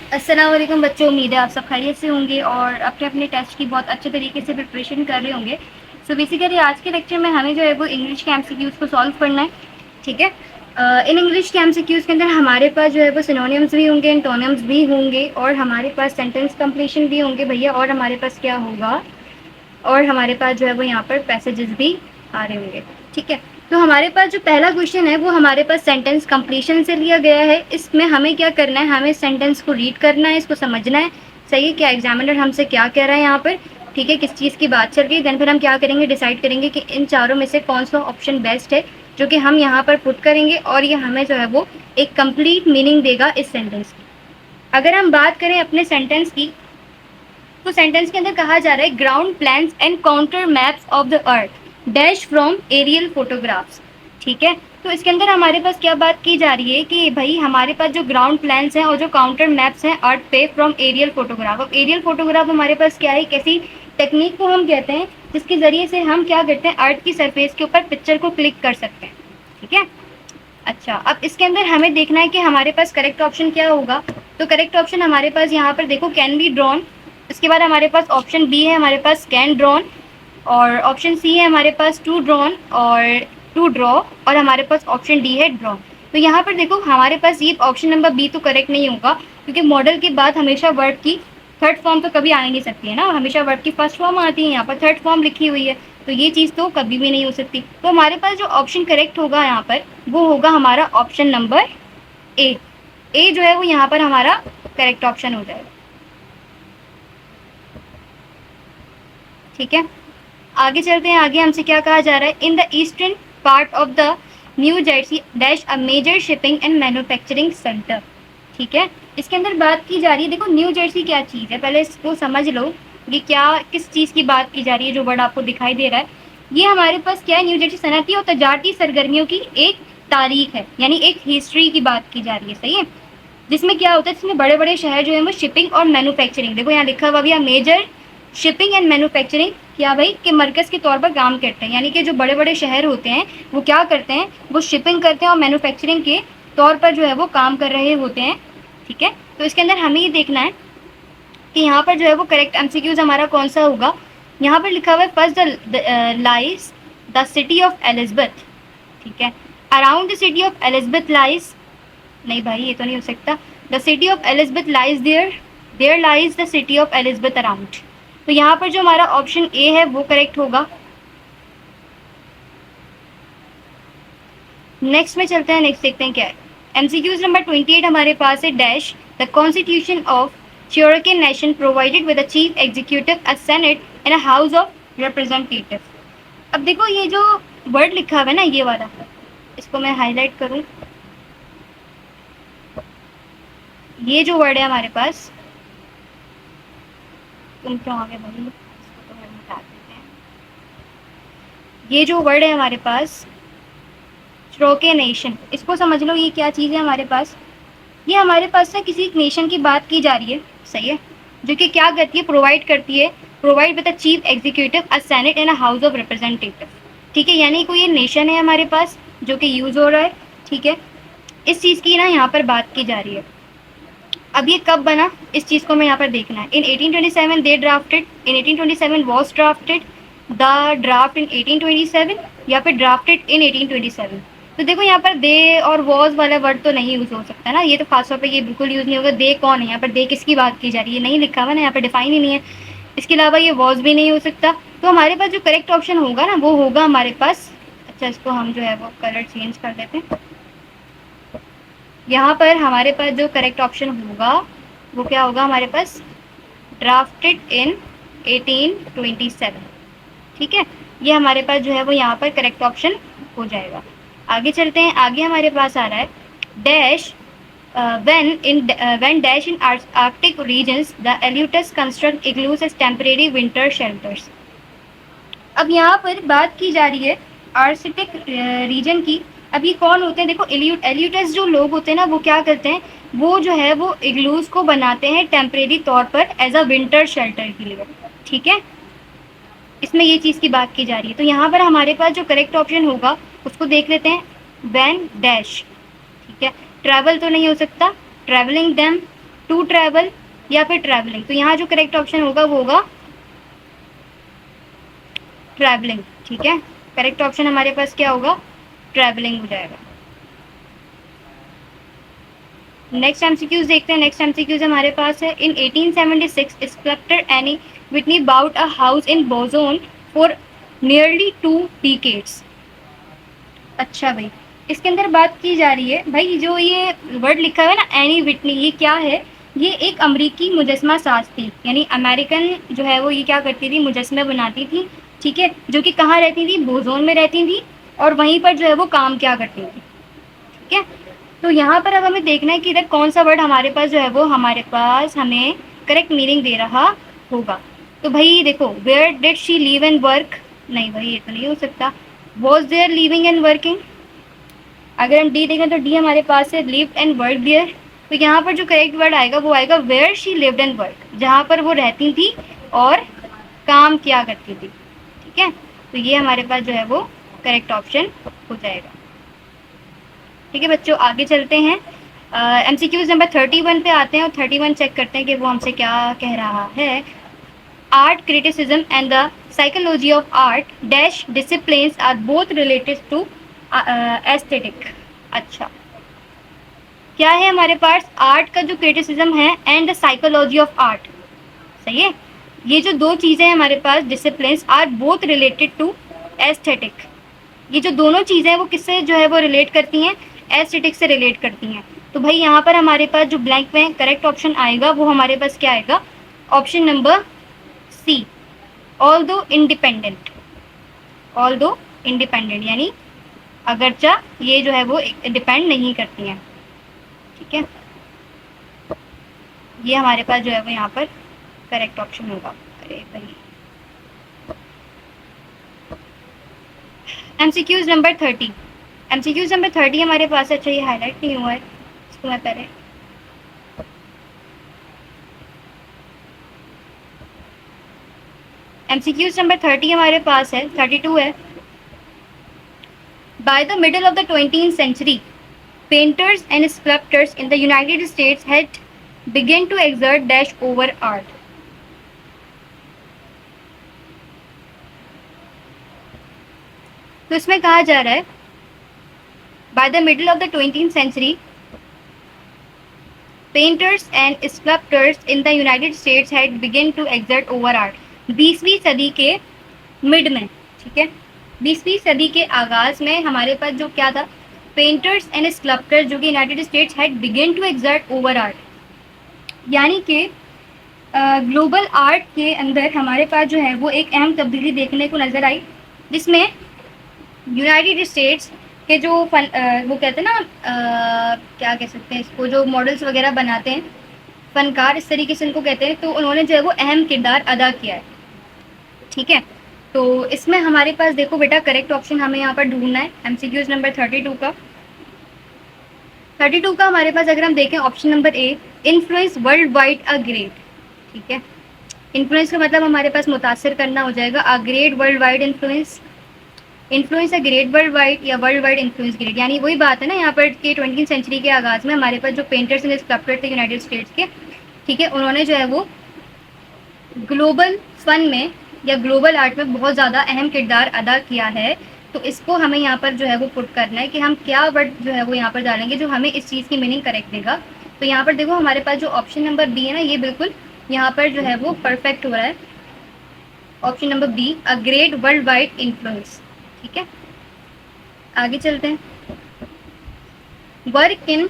अस्सलाम वालेकुम बच्चों, उम्मीद है आप सब खैरियत से होंगे और अपने अपने टेस्ट की बहुत अच्छे तरीके से प्रिपरेशन कर रहे होंगे। सो बेसिकली आज के लेक्चर में हमें जो है वो इंग्लिश के एमसीक्यूज़ को सॉल्व करना है। ठीक है। इन इंग्लिश के एमसीक्यूज़ के अंदर हमारे पास जो है वो सिनोनिम्स भी होंगे, एंटोनिम्स भी होंगे और हमारे पास सेंटेंस कंप्लीशन भी होंगे भैया। और हमारे पास क्या होगा, और हमारे पास जो है वो यहाँ पर पैसेजेस भी आ रहे होंगे। ठीक है। तो हमारे पास जो पहला क्वेश्चन है वो हमारे पास सेंटेंस कंप्लीशन से लिया गया है। इसमें हमें क्या करना है, हमें सेंटेंस को रीड करना है, इसको समझना है। सही है, क्या एग्जामिनर हमसे क्या कह रहा है यहाँ पर। ठीक है, किस चीज़ की बात चल रही है। देन फिर हम क्या करेंगे, डिसाइड करेंगे कि इन चारों में से कौन सा ऑप्शन बेस्ट है, जो कि हम यहाँ पर पुट करेंगे और ये हमें जो है वो एक कंप्लीट मीनिंग देगा इस सेंटेंस की। अगर हम बात करें अपने सेंटेंस की, तो सेंटेंस के अंदर कहा जा रहा है ground plans and counter maps of the earth dash from aerial photographs. ठीक है। तो इसके अंदर हमारे पास क्या बात की जा रही है कि भाई हमारे पास जो ग्राउंड प्लान्स हैं और जो काउंटर मैप्स हैं अर्थ पे फ्रॉम एरियल फोटोग्राफ। अब एरियल फोटोग्राफ हमारे पास क्या है, कैसी टेक्निक को हम कहते हैं जिसके जरिए से हम क्या करते हैं, अर्थ की सरफेस के ऊपर पिक्चर को क्लिक कर सकते हैं। ठीक है। अच्छा, अब इसके अंदर हमें देखना है कि हमारे पास करेक्ट ऑप्शन क्या होगा। तो करेक्ट ऑप्शन हमारे पास यहाँ पर देखो कैन बी ड्रॉन। इसके बाद हमारे पास ऑप्शन बी है हमारे पास कैन ड्रॉन, और ऑप्शन सी है हमारे पास टू ड्रॉन और टू ड्रॉ, और हमारे पास ऑप्शन डी है ड्रॉ। तो यहाँ पर देखो हमारे पास ये ऑप्शन नंबर बी तो करेक्ट नहीं होगा, क्योंकि मॉडल के बाद हमेशा वर्ड की थर्ड फॉर्म तो कभी आ ही नहीं सकती है ना, हमेशा वर्ड की फर्स्ट फॉर्म आती है, यहाँ पर थर्ड फॉर्म लिखी हुई है, तो ये चीज़ तो कभी भी नहीं हो सकती। तो हमारे पास जो ऑप्शन करेक्ट होगा यहाँ पर वो होगा हमारा ऑप्शन नंबर ए। ए जो है वो यहाँ पर हमारा करेक्ट ऑप्शन हो जाएगा। ठीक है, आगे चलते हैं। आगे हमसे क्या कहा जा रहा है, in the eastern part of the New Jersey dash a major shipping and manufacturing centre. ठीक है, इसके अंदर बात की जा रही है, देखो न्यू जर्सी क्या चीज़ है पहले इसको समझ लो, ये क्या किस चीज़ की बात की जा रही है। जो वर्ड आपको दिखाई दे रहा है ये हमारे पास क्या है, न्यू जर्सी सनअती और तजारती सरगर्मियों की एक तारीख है, यानी एक हिस्ट्री की बात की जा रही है। सही है, जिसमें क्या होता है, जिसमें बड़े बड़े शहर जो है वो शिपिंग और मैन्युफैक्चरिंग, देखो यहाँ लिखा हुआ भी है मेजर शिपिंग एंड मैन्युफैक्चरिंग, क्या भाई के मरकज़ के तौर पर काम करते हैं। यानी कि जो बड़े बड़े शहर होते हैं वो क्या करते हैं, वो शिपिंग करते हैं और मैन्युफैक्चरिंग के तौर पर जो है वो काम कर रहे होते हैं। ठीक है, तो इसके अंदर हमें ये देखना है कि यहाँ पर जो है वो करेक्ट एमसीक्यूज हमारा कौन सा होगा। यहाँ पर लिखा हुआ है first the lies the city of Elizabeth. ठीक है, around the city of Elizabeth lies, नहीं भाई ये तो नहीं हो सकता, the city of Elizabeth lies there, there lies the city of Elizabeth around. तो यहाँ पर जो हमारा ऑप्शन ए है वो करेक्ट होगा। नेक्स्ट में चलते हैं, नेक्स्ट देखते हैं क्या है। एमसीक्यूज नंबर 28 हमारे पास है डैश द कॉन्स्टिट्यूशन ऑफ च्योरकन nation provided with a chief executive, a senate and a house of representative. अब देखो ये जो वर्ड लिखा हुआ है ना, ये वाला, इसको मैं हाईलाइट करूँ, ये जो वर्ड है हमारे पास, तुम क्यों आ गए भाई, इसको तो हम हटा देते हैं। ये जो वर्ड है हमारे पास च्योरकन नेशन, इसको समझ लो ये क्या चीज़ है हमारे पास। ये हमारे पास ना किसी एक नेशन की बात की जा रही है। सही है, जो कि क्या करती है, प्रोवाइड करती है, provide with a chief executive, a senate and a house of representative. ठीक है, यानी कोई ये नेशन है हमारे पास जो कि यूज़ हो रहा है। ठीक है, इस चीज़ की ना यहाँ पर बात की जा रही है। अब ये कब बना, इस चीज़ को मैं यहाँ पर देखना है। In 1827 they drafted, in 1827 was drafted, the draft in 1827, या फिर ड्राफ्टेड इन 1827। तो देखो यहाँ पर दे और वॉज वाला वर्ड तो नहीं यूज़ हो सकता ना, ये तो खासतौर पे ये बिल्कुल यूज़ नहीं होगा। दे कौन है यहाँ पर, दे किसकी बात की जा रही है, नहीं लिखा हुआ ना यहाँ पर, डिफाइन ही नहीं है। इसके अलावा ये वॉज भी नहीं हो सकता। तो हमारे पास जो करेक्ट ऑप्शन होगा ना वो होगा हमारे पास, अच्छा इसको हम जो है वो कलर चेंज कर देते हैं। यहाँ पर हमारे पास जो करेक्ट ऑप्शन होगा वो क्या होगा हमारे पास, ड्राफ्टेड इन 1827। ठीक है, ये हमारे पास जो है वो यहाँ पर करेक्ट ऑप्शन हो जाएगा। आगे चलते हैं, आगे हमारे पास आ रहा है dash when dash in Arctic regions the Aleutians construct igloos as temporary winter shelters। अब यहाँ पर बात की जा रही है आर्कटिक रीजन की। अब ये कौन होते हैं, देखो एल्यूटस जो लोग होते हैं ना वो क्या करते हैं, वो जो है वो इग्लूज को बनाते हैं टेम्परेरी तौर पर एज अ विंटर शेल्टर के लिए। ठीक है, इसमें ये चीज़ की बात की जा रही है। तो यहाँ पर हमारे पास जो करेक्ट ऑप्शन होगा उसको देख लेते हैं, वैन डैश। ठीक है, ट्रैवल तो नहीं हो सकता, ट्रैवलिंग दैम, टू ट्रैवल या फिर ट्रैवलिंग। तो यहाँ जो करेक्ट ऑप्शन होगा वो होगा ट्रैवलिंग। ठीक है, करेक्ट ऑप्शन हमारे पास क्या होगा, ट्रैवलिंग हो जाएगा। नेक्स्ट एमसीक्यूज देखते हैं। नेक्स्ट एमसीक्यूज हमारे पास है, in 1876 sculptor Annie Whitney bought a house in Boston for nearly 2 decades. अच्छा भाई, इसके अंदर बात की जा रही है भाई, जो ये वर्ड लिखा हुआ है ना एनी विटनी, ये क्या है, ये एक अमेरिकी मुजस्मा साज थी, यानी अमेरिकन जो है वो ये क्या करती थी, मुजस्मे बनाती थी। ठीक है, जो कि कहाँ रहती थी, बोजोन में रहती थी, और वहीं पर जो है वो काम क्या करती थी। ठीक है, तो यहाँ पर अब हमें देखना है कि इधर कौन सा वर्ड हमारे पास जो है वो हमारे पास हमें करेक्ट मीनिंग दे रहा होगा। तो भाई देखो, where did she live and work, नहीं भाई ये तो नहीं हो सकता। Was there living and working, अगर हम डी देखें तो डी हमारे पास है लिव एंड वर्क देयर। तो यहाँ पर जो करेक्ट वर्ड आएगा वो आएगा where she lived and work, जहाँ पर वो रहती थी और काम किया करती थी। ठीक है, तो ये हमारे पास जो है वो करेक्ट ऑप्शन हो जाएगा। ठीक है बच्चों, आगे चलते हैं। एमसीक्यूज नंबर 31 पे आते हैं और 31 चेक करते हैं कि वो हमसे क्या कह रहा है। Art criticism and the psychology of art dash disciplines are both related to aesthetic. अच्छा, क्या है हमारे पास, आर्ट का जो क्रिटिसिज्म है and the psychology of art. सही है, ये जो दो चीज़ें हैं हमारे पास, disciplines are both related to aesthetic. ये जो दोनों चीज़ें हैं वो किससे जो है वो रिलेट करती हैं, एस्थेटिक से रिलेट करती हैं। तो भाई यहाँ पर हमारे पास जो ब्लैंक में करेक्ट ऑप्शन आएगा वो हमारे पास क्या आएगा, ऑप्शन नंबर सी, ऑल दो इंडिपेंडेंट। ऑल दो इंडिपेंडेंट यानी अगरचा ये जो है वो डिपेंड नहीं करती हैं। ठीक है, ये हमारे पास जो है वो यहाँ पर करेक्ट ऑप्शन होगा। अरे भाई, एमसीक्यूज नंबर 30। एमसीक्यूज नंबर 30 हमारे पास, अच्छा ये हाईलाइट नहीं हुआ है, इसको मैं पहले एमसीक्यूज नंबर 30 हमारे पास है, 32 है। By the middle of the 20th century, painters and sculptors in the United States had begun to exert dash over art. तो इसमें कहा जा रहा है, by the middle of the 20th century, painters and sculptors in the United States had begun to exert over art. 20वीं सदी के mid में, ठीक है, 20वीं सदी के आगाज में हमारे पास जो क्या था, पेंटर्स एंड स्कल्प्टर्स जो कि United States had begin to exert over art, यानी कि ग्लोबल आर्ट के अंदर हमारे पास जो है वो एक अहम तब्दीली देखने को नज़र आई, जिसमें यूनाइटेड स्टेट्स के जो वो कहते हैं ना, क्या कह सकते हैं इसको, जो मॉडल्स वगैरह बनाते हैं, फनकार इस तरीके से इनको कहते हैं, तो उन्होंने जो है वो अहम किरदार अदा किया है। ठीक है, तो इसमें हमारे पास देखो बेटा, करेक्ट ऑप्शन हमें यहाँ पर ढूंढना है एमसीक्यूज नंबर 32 का। 32 का हमारे पास अगर हम देखें option number A, influence world wide a great. ठीक है, इन्फ्लुएंस का मतलब हमारे पास मुतासर करना हो जाएगा, अ great world wide influence, influence अ ग्रेट वर्ल्ड वाइड या वर्ल्ड वाइड इन्फ्लुएंस ग्रेट, यानी वही बात है ना यहाँ पर कि 20वीं सेंचुरी के आगाज में हमारे पास जो पेंटर्स एंड स्कल्प्टर थे यूनाइटेड स्टेट्स के, ठीक है, उन्होंने जो है वो ग्लोबल फन में या ग्लोबल आर्ट में बहुत ज़्यादा अहम किरदार अदा किया है। तो इसको हमें यहाँ पर जो है वो पुट करना है कि हम क्या वर्ड जो है वो यहाँ पर डालेंगे जो हमें इस चीज़ की मीनिंग करेक्ट देगा। तो यहाँ पर देखो हमारे पास जो ऑप्शन नंबर बी है ना, ये बिल्कुल यहाँ पर जो है वो परफेक्ट हो रहा है, option number B, a great world wide influence. ठीक है, आगे चलते हैं। Work in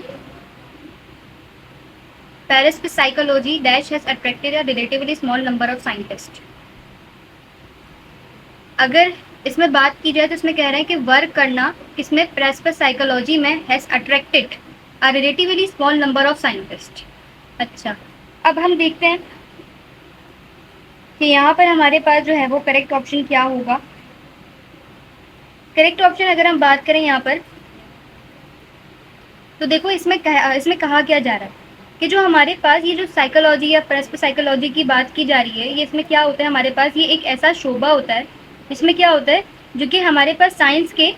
Paris psychology dash has attracted a relatively small number of scientists. अगर इसमें बात की जाए तो इसमें कह रहे हैं कि वर्क करना किसमें, प्रेस पर साइकोलॉजी में has attracted a relatively small number of scientist. अच्छा, अब हम देखते हैं कि यहाँ पर हमारे पास जो है वो करेक्ट ऑप्शन क्या होगा। करेक्ट ऑप्शन अगर हम बात करें यहाँ पर, तो देखो इसमें कहा क्या जा रहा है कि जो हमारे पास ये जो साइकोलॉजी या प्रेस पर साइकोलॉजी की बात की जा रही है, ये इसमें क्या होता है, हमारे पास ये एक ऐसा शोबा होता है इसमें क्या होता है जो कि हमारे पास साइंस के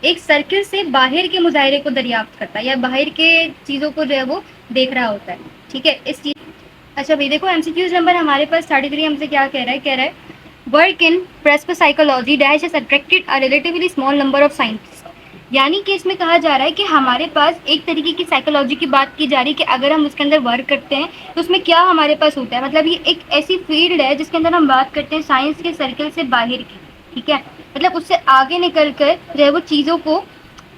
एक सर्किल से बाहर के मुजाहरे को दरियाफ्त करता है या बाहर के चीज़ों को जो है वो देख रहा होता है। ठीक है इस चीज। अच्छा भाई देखो एमसीक्यूज नंबर हमारे पास 33 हमसे क्या कह रहा है work in press psychology dash is attracted a relatively small number of scientist. यानी कि इसमें कहा जा रहा है कि हमारे पास एक तरीके की साइकोलॉजी की बात की जा रही है कि अगर हम उसके अंदर वर्क करते हैं तो उसमें क्या हमारे पास होता है, मतलब ये एक ऐसी फील्ड है जिसके अंदर हम बात करते हैं साइंस के सर्कल से बाहर की, ठीक है, मतलब उससे आगे निकल कर जो है वो चीज़ों को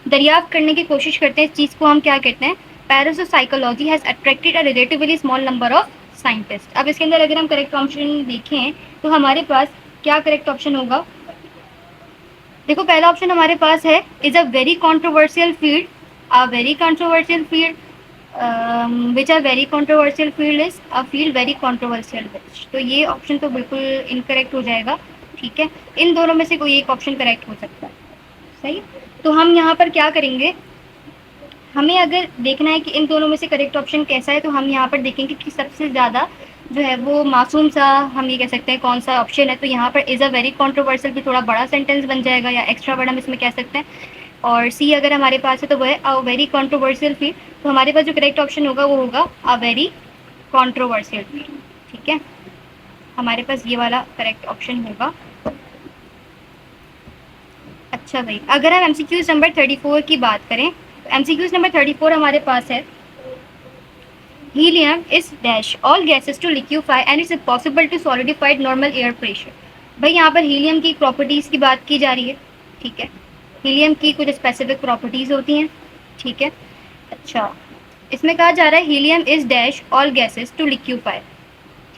दरियाफ्त करने की कोशिश करते हैं। इस चीज़ को हम क्या कहते हैं, parapsychology has attracted a relatively small number of scientist. अब इसके अंदर अगर हम करेक्ट ऑप्शन देखें तो हमारे पास क्या करेक्ट ऑप्शन होगा। देखो पहला ऑप्शन हमारे पास है is a very controversial field, a very controversial field, which a very controversial field is a field very controversial which. तो ये ऑप्शन तो बिल्कुल इनकरेक्ट हो जाएगा, ठीक है, इन दोनों में से कोई एक ऑप्शन करेक्ट हो सकता है, सही। तो हम यहाँ पर क्या करेंगे, हमें अगर देखना है कि इन दोनों में से करेक्ट ऑप्शन कैसा है तो हम यहाँ पर देखेंगे कि सबसे ज़्यादा जो है वो मासूम सा हम ये कह सकते हैं कौन सा ऑप्शन है। तो यहाँ पर इज़ अ वेरी कॉन्ट्रोवर्शियल भी थोड़ा बड़ा सेंटेंस बन जाएगा या एक्स्ट्रा वर्ड हम इसमें कह सकते हैं। और सी अगर हमारे पास है तो वो है अ वेरी कॉन्ट्रोवर्शियल फील्ड। तो हमारे पास जो करेक्ट ऑप्शन होगा वो होगा अ वेरी कॉन्ट्रोवर्शियल फील्ड, ठीक है, हमारे पास ये वाला करेक्ट ऑप्शन होगा। अच्छा भाई अगर हम एमसीक्यूज नंबर 34 की बात करें तो एमसीक्यूज नंबर 34 हमारे पास है helium is dash all gases to liquefy and it's possible to solidify at normal air pressure। भाई यहाँ पर हीलियम की प्रॉपर्टीज़ की बात की जा रही है, ठीक है, हीलियम की कुछ स्पेसिफिक प्रॉपर्टीज़ होती हैं, ठीक है। अच्छा इसमें कहा जा रहा है helium is dash all gases to liquefy,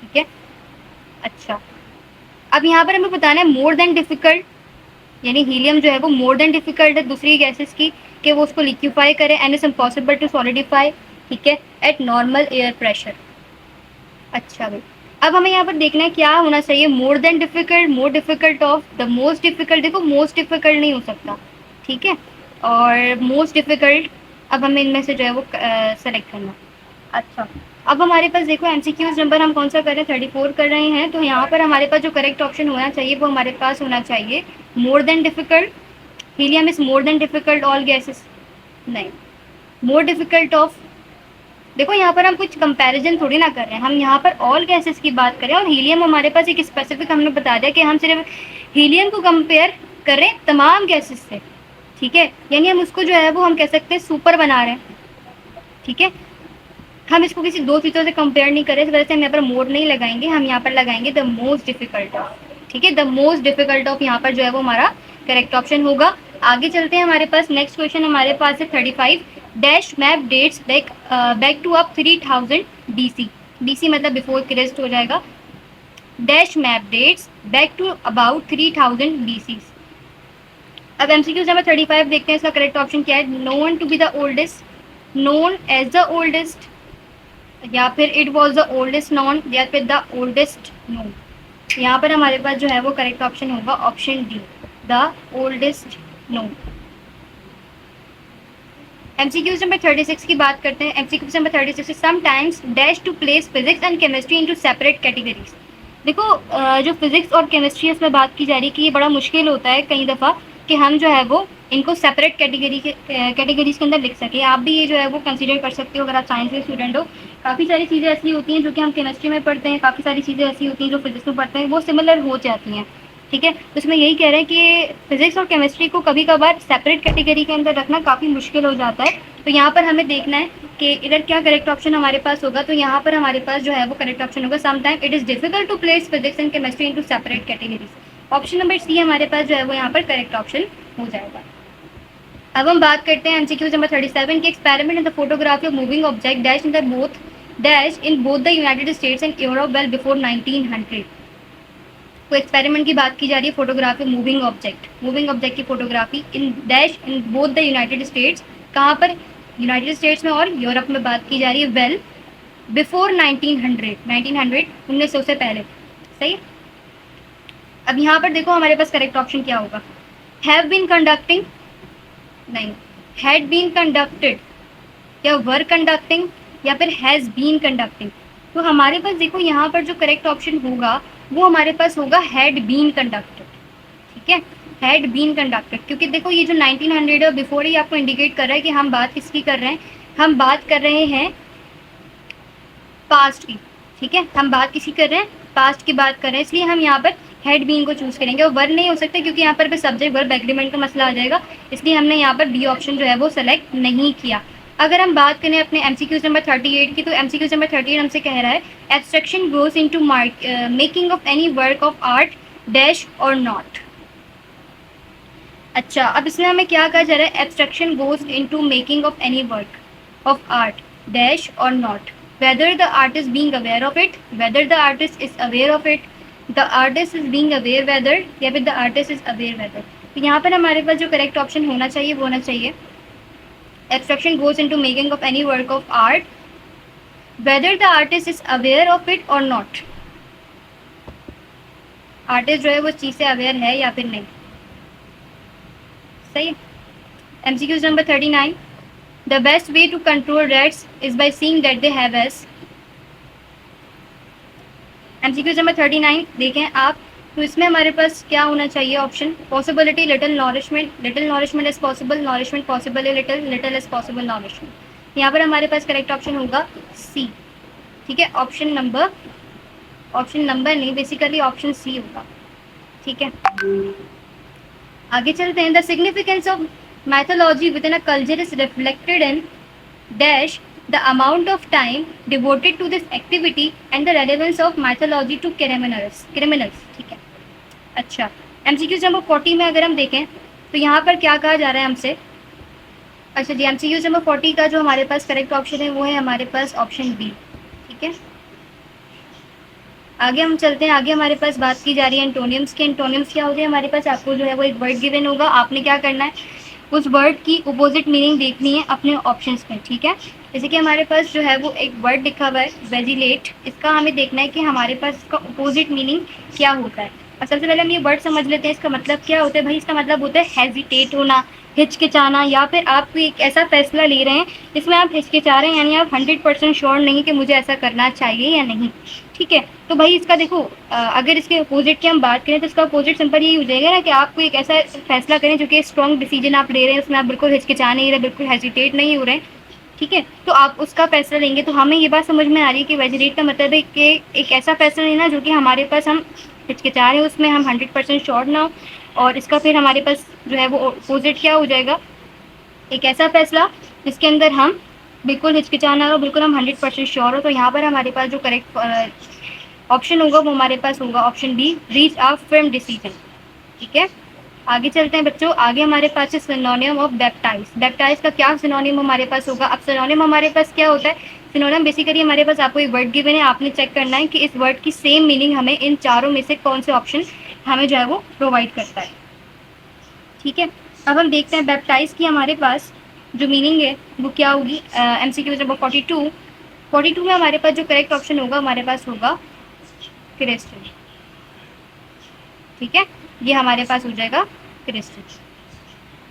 ठीक है। अच्छा अब यहाँ पर हमें बताना है मोर देन डिफिकल्ट, यानी हीलियम जो है वो मोर देन डिफिकल्ट है दूसरी गैसेस की कि वो उसको लिक्यूफाई करे and is impossible to solidify, ठीक है, एट नॉर्मल एयर प्रेशर। अच्छा भाई अब हमें यहाँ पर देखना है क्या होना चाहिए, मोर than difficult, more difficult of, the most difficult. देखो मोस्ट डिफिकल्ट नहीं हो सकता, ठीक है, और मोस्ट डिफिकल्ट अब हमें इनमें से जो है वो सेलेक्ट करना। अच्छा अब हमारे पास देखो एमसीक्यूज नंबर हम कौन सा कर रहे हैं 34 कर रहे हैं। तो यहाँ पर हमारे पास जो करेक्ट ऑप्शन होना चाहिए वो हमारे पास होना चाहिए मोर than difficult, helium is more than difficult all gases, नहीं, मोर डिफिकल्ट ऑफ। देखो यहाँ पर हम कुछ कंपैरिजन थोड़ी ना कर रहे हैं, हम यहाँ पर ऑल गैसेस की बात करें और हीलियम हमारे पास एक स्पेसिफिक हमने बता दिया कि हम सिर्फ हीलियम को कंपेयर करें तमाम गैसेस से, ठीक है, यानी हम उसको जो है वो हम कह सकते हैं सुपर बना रहे हैं, ठीक है, हम इसको किसी दो चीज़ों से कंपेयर नहीं करें, इस वजह से हम यहाँ पर मोर नहीं लगाएंगे, हम यहाँ पर लगाएंगे द मोस्ट डिफिकल्ट ऑफ, ठीक है, द मोस्ट डिफिकल्ट ऑफ यहाँ पर जो है वो हमारा करेक्ट ऑप्शन होगा। आगे चलते हैं, हमारे पास नेक्स्ट क्वेश्चन हमारे पास है 35 dash map dates back to up 3000 BC, BC मतलब बिफोर क्रिस्ट हो जाएगा, dash map dates back to about 3000 BC। अब एमसीक्यूज नंबर 35 देखते हैं, इसका करेक्ट ऑप्शन क्या है, known to be the oldest, known as the oldest, या फिर it was the oldest known, या फिर द ओल्डेस्ट नोन। यहाँ पर हमारे पास जो है वो करेक्ट ऑप्शन होगा option D, the oldest known. MCQs number 36 की बात करते हैं। MCQs number 36 sometimes dash to place physics and chemistry into separate categories. देखो जो फिजिक्स और केमिस्ट्री है उसमें बात की जा रही है कि ये बड़ा मुश्किल होता है कई दफ़ा कि हम जो है वो इनको सेपरेट कैटेगरीज के अंदर लिख सकें। आप भी ये जो है वो कंसीडर कर सकते हो अगर आप साइंस के स्टूडेंट हो। काफ़ी सारी चीज़ें ऐसी होती हैं जो कि हम केमिस्ट्री में पढ़ते हैं, काफ़ी सारी चीज़ें ऐसी होती हैं जो फिजिक्स में पढ़ते हैं, वो सिमिलर हो जाती हैं, ठीक है। तो इसमें यही कह रहे हैं कि फिजिक्स और केमिस्ट्री को कभी कभार सेपरेट कैटेगरी के अंदर रखना काफ़ी मुश्किल हो जाता है। तो यहाँ पर हमें देखना है कि इधर क्या करेक्ट ऑप्शन हमारे पास होगा। तो यहाँ पर हमारे पास जो है वो करेक्ट ऑप्शन होगा sometime it is difficult to place physics and chemistry into separate categories. Option number C हमारे पास जो है वो यहाँ पर करेक्ट ऑप्शन हो जाएगा। अब हम बात करते हैं एमसीक्यूज नंबर 37 के experiment in the photography of moving object dash in both the United states and Europe well before 1900। तो एक्सपेरिमेंट की बात की जा रही है फोटोग्राफी मूविंग ऑब्जेक्ट की photography in dash in both the United states, कहाँ पर, यूनाइटेड स्टेट्स में और यूरोप में बात की जा रही है, वेल बिफोर 1900 1900 से पहले, सही। अब यहाँ पर देखो हमारे पास करेक्ट ऑप्शन क्या होगा, हैव बीन कंडक्टिंग, नहीं, हैड बीन कंडक्टेड, या वर कंडक्टिंग, या फिर हैज़ बीन कंडक्टिंग। तो हमारे पास देखो यहाँ पर जो करेक्ट ऑप्शन होगा वो हमारे पास होगा हैड बीन कंडक्टेड, ठीक है, हैड बीन कंडक्टेड, क्योंकि देखो ये जो 1900 बिफोर ही आपको इंडिकेट कर रहा है कि हम बात किसकी कर रहे हैं, हम बात कर रहे हैं पास्ट की, ठीक है, हम बात किसी कर रहे हैं, पास्ट की बात कर रहे हैं, इसलिए हम यहाँ पर हैड बीन को चूज करेंगे और वर्ब नहीं हो सकता क्योंकि यहाँ पर सब्जेक्ट वर्ब एग्रीमेंट का मसला आ जाएगा, इसलिए हमने यहाँ पर बी ऑप्शन जो है वो सेलेक्ट नहीं किया। अगर हम बात करें अपने एमसीक्यूज नंबर 38 की, तो एमसीक्यूज नंबर 38 हमसे कह रहा है abstraction goes into making of any work of art dash और नॉट। अच्छा, अब इसमें हमें क्या कहा जा रहा है, abstraction goes into making of any work of art dash और not, whether the artist being aware of it, whether the artist is aware of it, the artist is being aware whether, या फिर the artist is aware whether। तो यहाँ पर हमारे पास जो correct option होना चाहिए वो होना चाहिए abstraction goes into making of any work of art whether the artist is aware of it or not। Artist जो है वो चीज़ से अवेयर है या फिर नहीं, सही है। MCQs number 39, the best way to control rats is by seeing that they have S. MCQs number 39 देखें आप, तो इसमें हमारे पास क्या होना चाहिए option, possibility little nourishment is possible, nourishment possible है little, little is possible nourishment. यहाँ पर हमारे पास करेक्ट ऑप्शन होगा सी, ठीक है, ऑप्शन नंबर नहीं, बेसिकली ऑप्शन सी होगा, ठीक है। आगे चलते हैं, the significance of mythology with in a culture is reflected in dash the amount of time devoted to this activity and the relevance of mythology to criminals, ठीक है। अच्छा, MCQ नंबर 40 में अगर हम देखें तो यहाँ पर क्या कहा जा रहा है हमसे, अच्छा जी, MCQ नंबर 40 का जो हमारे पास करेक्ट ऑप्शन है वो है हमारे पास ऑप्शन बी, ठीक है। आगे हम चलते हैं, आगे हमारे पास बात की जा रही है एंटोनियम्स के। एंटोनियम्स क्या होते हैं, हमारे पास आपको जो है वो एक वर्ड गिवन होगा, आपने क्या करना है, उस वर्ड की अपोजिट मीनिंग देखनी है अपने ऑप्शंस में, ठीक है। जैसे कि हमारे पास जो है वो एक वर्ड लिखा हुआ है वेजिलेट, इसका हमें देखना है कि हमारे पास इसका अपोजिट मीनिंग क्या होता है। और सबसे पहले हम ये वर्ड समझ लेते हैं, इसका मतलब क्या होता है भाई, इसका मतलब होता है हेजिटेट होना, हिचकिचाना, या फिर आप कोई एक ऐसा फैसला ले रहे हैं जिसमें आप हिचकिचा रहे हैं, यानी आप 100% श्योर नहीं कि मुझे ऐसा करना चाहिए या नहीं, ठीक है। तो भाई इसका देखो, अगर इसके अपोजिट की हम बात करें तो इसका अपोजिट सिंपल यही हो जाएगा ना कि आप कोई एक ऐसा फैसला करें जो कि स्ट्रॉन्ग डिसीजन आप ले रहे हैं, उसमें आप बिल्कुल हिचकिचा नहीं रहे, बिल्कुल हेजिटेट नहीं हो रहे हैं, ठीक है, तो आप उसका फैसला लेंगे। तो हमें ये बात समझ में आ रही है कि वेजिटेट का मतलब है कि एक ऐसा फैसला लेना जो कि हमारे पास हम हिचकिचा रहे हैं, उसमें हम 100% श्योर ना हो, और इसका फिर हमारे पास जो है वो अपोजिट क्या हो जाएगा, एक ऐसा फैसला जिसके अंदर हम बिल्कुल हिचकिचाना हो, बिल्कुल हम 100% श्योर हो। तो यहाँ पर हमारे पास जो करेक्ट ऑप्शन होगा वो हमारे पास होगा option B, reach a firm decision, ठीक है। आगे चलते हैं बच्चों, आगे हमारे पास है सिनोनिम ऑफ बैप्टाइज। बैप्टाइज का क्या सिनोनिम हमारे पास होगा, अब सिनोनिम हमारे पास क्या होता है, सिनोनिम बेसिकली हमारे पास आपको एक वर्ड गिवन है, आपने चेक करना है कि इस वर्ड की सेम मीनिंग हमें इन चारों में से कौन से ऑप्शन हमें जो है वो प्रोवाइड करता है, ठीक है। अब हम देखते हैं बैप्टाइज की हमारे पास जो मीनिंग है वो क्या होगी। MCQ नंबर 42 में हमारे पास जो करेक्ट ऑप्शन होगा हमारे पास होगा क्रिस्टल, ठीक है, ये हमारे पास हो जाएगा क्रिस्टल।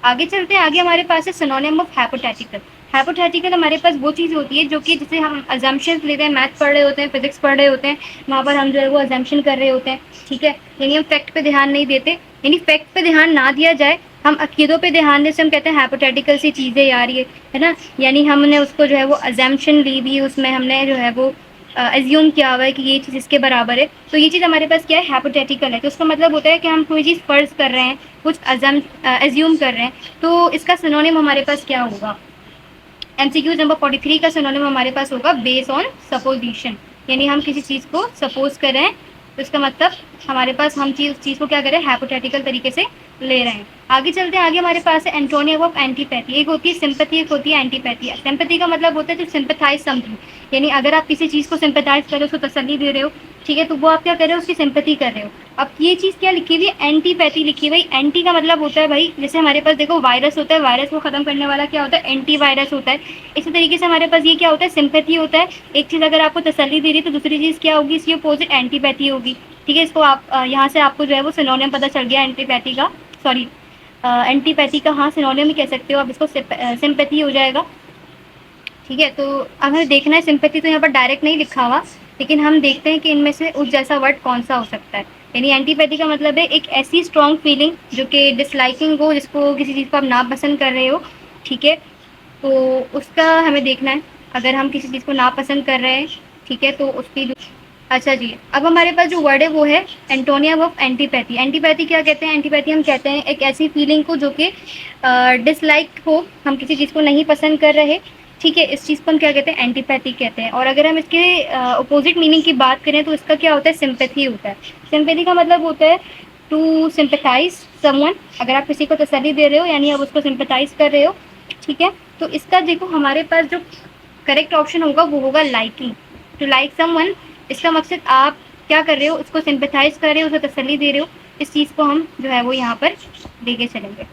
आगे चलते हैं, आगे हमारे पास है सिनोनिम ऑफ हाइपोथेटिकल। हाइपोथेटिकल हमारे पास वो चीज़ होती है जो कि जैसे हम अजम्पशंस लेते हैं, मैथ पढ़ रहे होते हैं, फिजिक्स पढ़ रहे होते हैं, वहाँ पर हम जो है वो अजम्पशन कर रहे होते हैं, ठीक है, यानी हम फैक्ट पे ध्यान नहीं देते, यानी फैक्ट पे ध्यान ना दिया जाए, हम अकीदों पे ध्यान देते, हम कहते हैं हाइपोथेटिकल सी चीज़ें यार ये, है ना, यानी हमने उसको जो है वो अजम्पशन ली भी, उसमें हमने जो है वो एज्यूम किया हुआ है कि ये चीज़ इसके बराबर है, तो ये चीज़ हमारे पास क्या है, हाइपोथेटिकल है। तो उसका मतलब होता है कि हम कोई चीज़ फ़र्ज़ कर रहे हैं, कुछ एज्यूम कर रहे हैं, तो इसका सिनोनिम हमारे पास क्या होगा। MCQ नंबर 43 का सिनोनिम हमारे पास होगा बेस ऑन सपोजिशन, यानी हम किसी चीज़ को सपोज कर रहे हैं, तो इसका मतलब हमारे पास हम उस चीज़ को क्या करें, हाइपोथेटिकल तरीके से ले रहे हैं। आगे चलते हैं, आगे हमारे पास है एंटोनिम ऑफ एंटीपैथी। एक होती है सिंपैथी, एक होती है एंटीपैथी। सिंपैथी का मतलब होता है टू सिंपैथाइज समथिंग, यानी अगर आप किसी चीज़ को सिंपैथाइज कर रहे हो, उसको तसल्ली दे रहे हो, ठीक है, तो वो आप क्या कर रहे हो, उसकी सिंपैथी कर रहे हो। अब ये चीज़ क्या लिखी हुई है, एंटीपैथी लिखी हुई। एंटी का मतलब होता है भाई, जैसे हमारे पास देखो वायरस होता है, वायरस को खत्म करने वाला क्या होता है, एंटी वायरस होता है। इसी तरीके से हमारे पास ये क्या होता है, सिंपैथी होता है। एक चीज़ अगर आपको तसल्ली दे रही है तो दूसरी चीज़ क्या होगी, इसकी अपोजिट एंटीपैथी होगी, ठीक है। इसको आप यहाँ से आपको जो है वो सिनोनिम पता चल गया एंटीपैथी का, सॉरी एंटीपैथी का, हाँ सिनोनिम ही कह सकते हो आप इसको, सिंपैथी हो जाएगा, ठीक है। तो अब हमें देखना है, सिंपैथी तो यहाँ पर डायरेक्ट नहीं लिखा हुआ, लेकिन हम देखते हैं कि इनमें से उस जैसा वर्ड कौन सा हो सकता है। यानी एंटीपैथी का मतलब है एक ऐसी स्ट्रॉन्ग फीलिंग जो कि डिसलाइकिंग हो, जिसको किसी चीज़ को आप नापसंद कर रहे हो, ठीक है, तो उसका हमें देखना है। अगर हम किसी चीज़ को नापसंद कर रहे हैं ठीक है, तो उसकी जो अच्छा जी, अब हमारे पास जो वर्ड है वो है एंटोनियम ऑफ एंटीपैथी। एंटीपैथी क्या कहते हैं? एंटीपैथी हम कहते हैं एक ऐसी फीलिंग को जो कि डिसलाइक हो, हम किसी चीज़ को नहीं पसंद कर रहे, ठीक है, इस चीज़ को हम क्या कहते हैं? एंटीपैथी कहते हैं। और अगर हम इसके अपोजिट मीनिंग की बात करें तो इसका क्या होता है? सिंपैथी होता है। सिंपैथी का मतलब होता है टू सिंपैथाइज समवन, अगर आप किसी को तसल्ली दे रहे हो यानी आप उसको सिंपैथाइज कर रहे हो, ठीक है। तो इसका देखो हमारे पास जो करेक्ट ऑप्शन होगा वो होगा लाइकिंग, टू लाइक समवन। इसका मकसद आप क्या कर रहे हो? उसको सिंपैथाइज कर रहे हो, उसे तसल्ली दे रहे हो। इस चीज़ को हम जो है वो यहाँ पर लेके चलेंगे,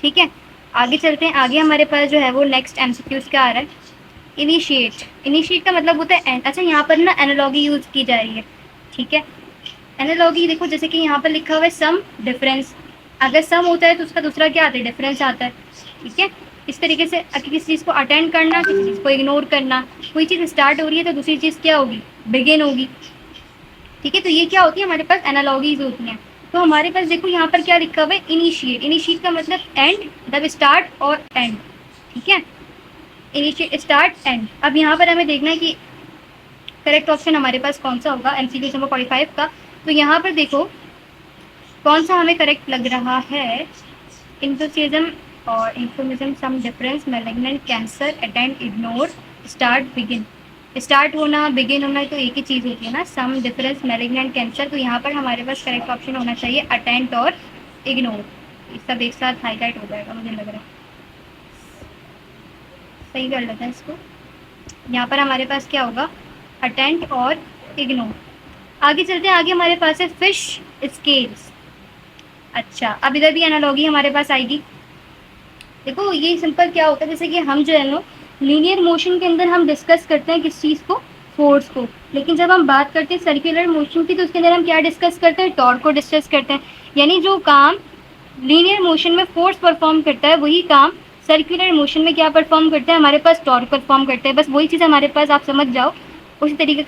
ठीक है। आगे चलते हैं। आगे हमारे पास जो है वो नेक्स्ट एमसीक्यूज क्या आ रहा है? इनिशिएट। इनिशिएट का मतलब होता है एंड। अच्छा, यहाँ पर ना एनालॉगी यूज़ की जा रही है, ठीक है। एनालॉगी देखो, जैसे कि यहाँ पर लिखा हुआ है सम डिफरेंस, अगर सम होता है तो उसका दूसरा क्या आता है? डिफरेंस आता है, ठीक है। इस तरीके से किसी चीज़ को अटेंड करना, किसी चीज़ को इग्नोर करना, कोई चीज़ स्टार्ट हो रही है तो दूसरी चीज़ क्या होगी? बिगिन होगी, ठीक है। तो ये क्या होती है? हमारे पास एनालॉगीज होती हैं। तो हमारे पास देखो यहाँ पर क्या लिखा हुआ है? इनिशिएट। इनिशिएट का मतलब एंड, मतलब स्टार्ट और एंड, ठीक है। Initiate, start, and. अब यहाँ पर हमें देखना है कि करेक्ट ऑप्शन हमारे पास कौन सा होगा एमसीक्यू नंबर 45 का। तो यहाँ पर देखो कौन सा हमें करेक्ट लग रहा है? इंथुसिज्म और information, some difference, malignant, cancer, attend, ignore, start, begin. Start होना, बिगिन होना तो एक ही चीज़ होती है ना, सम डिफरेंस, मैलिग्नेंट, कैंसर। तो यहाँ पर हमारे पास करेक्ट ऑप्शन होना चाहिए अटेंड और इग्नोर। ये सब एक साथ हाईलाइट हो जाएगा मुझे लग रहा है, सही कर लेते हैं इसको। यहाँ पर हमारे पास क्या होगा? अटेंड और इग्नोर। आगे चलते हैं। आगे हमारे पास है फिश स्केल्स। अच्छा, अब इधर भी एनालॉगी हमारे पास आएगी। देखो ये सिंपल क्या होता है, जैसे कि हम जो है ना लीनियर मोशन के अंदर हम डिस्कस करते हैं किस चीज़ को? फोर्स को। लेकिन जब हम बात करते हैं सर्कुलर मोशन की तो उसके अंदर हम क्या डिस्कस करते हैं? टॉर्क को डिस्कस करते हैं। यानी जो काम लीनियर मोशन में फोर्स परफॉर्म करता है वही काम सर्कुलर मोशन में क्या परफॉर्म करता है? हमारे पास टॉर्क परफॉर्म करता है। बस वही चीज़ हमारे पास, आप समझ जाओ, उसी तरीके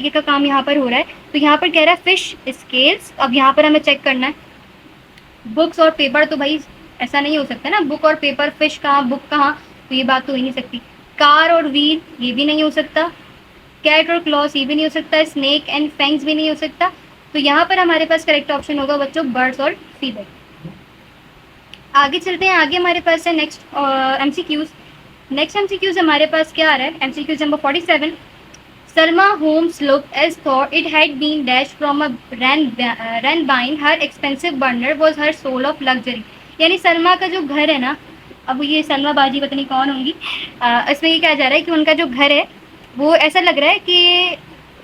का काम यहाँ पर हो रहा है। तो यहाँ पर कह रहा है फिश स्केल्स। अब यहाँ पर हमें चेक करना है बुक्स और पेपर, तो भाई ऐसा नहीं हो सकता ना, बुक और पेपर, फिश कहाँ, बुक कहाँ, तो ये बात तो हो ही नहीं सकती। कार और व्हील, ये भी नहीं हो सकता। कैट और क्लॉस, ये भी नहीं हो सकता। स्नेक एंड फैंग्स भी नहीं हो सकता। तो यहाँ पर हमारे पास करेक्ट ऑप्शन होगा बच्चों बर्ड्स और फीवर। आगे चलते हैं। आगे हमारे पास है नेक्स्ट एमसीक्यूज। नेक्स्ट एमसीक्यूज हमारे पास क्या आ रहा है? MCQs number 47। Salma Holmes looked as though it had been dashed from a Ranbine. Her expensive burner was her soul of luxury. यानी सलमा का जो घर है ना, अब ये सलमा बाजी पता नहीं कौन होंगी, इसमें ये क्या जा रहा है कि उनका जो घर है वो ऐसा लग रहा है कि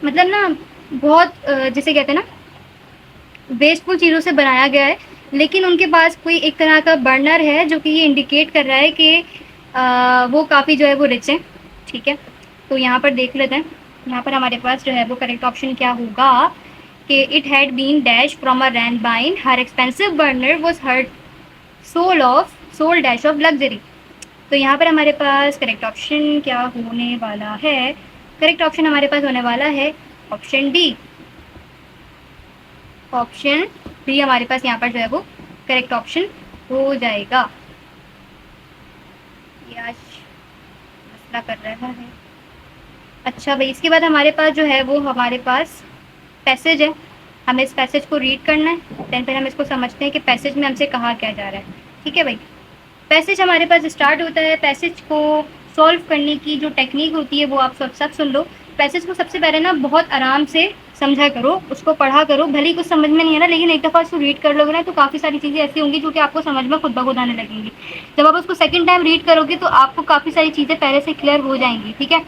मतलब ना बहुत जैसे कहते हैं ना वेस्टफुल चीज़ों से बनाया गया है, लेकिन उनके पास कोई एक तरह का बर्नर है जो कि ये इंडिकेट कर रहा है कि वो काफ़ी जो है वो रिच है, ठीक है। तो यहाँ पर देख लेते हैं। यहाँ पर हमारे पास जो है वो करेक्ट ऑप्शन क्या होगा कि it had been dash from a ravine, her expensive burner was her sole dash of luxury. तो यहाँ पर हमारे पास करेक्ट ऑप्शन क्या होने वाला है? करेक्ट ऑप्शन हमारे पास होने वाला है ऑप्शन डी। ऑप्शन डी हमारे पास यहाँ पर जो है वो करेक्ट ऑप्शन हो जाएगा। ये आज मसला कर रहा है। अच्छा भाई, इसके बाद हमारे पास जो है वो हमारे पास पैसेज है। हमें इस पैसेज को रीड करना है, देन फिर हम इसको समझते हैं कि पैसेज में हमसे कहा क्या जा रहा है, ठीक है भाई। पैसेज हमारे पास स्टार्ट होता है। पैसेज को सॉल्व करने की जो टेक्निक होती है वो आप सब सुन लो। पैसेज को सबसे पहले ना बहुत आराम से समझा करो, उसको पढ़ा करो। भले ही कुछ समझ में नहीं है ना, लेकिन एक दफ़ा उसको रीड कर लोगे ना तो काफ़ी सारी चीज़ें ऐसी होंगी जो कि आपको समझ में खुद ब खुद आने लगेंगी। जब आप उसको सेकंड टाइम रीड करोगे तो आपको काफ़ी सारी चीज़ें पहले से क्लियर हो जाएंगी, ठीक है।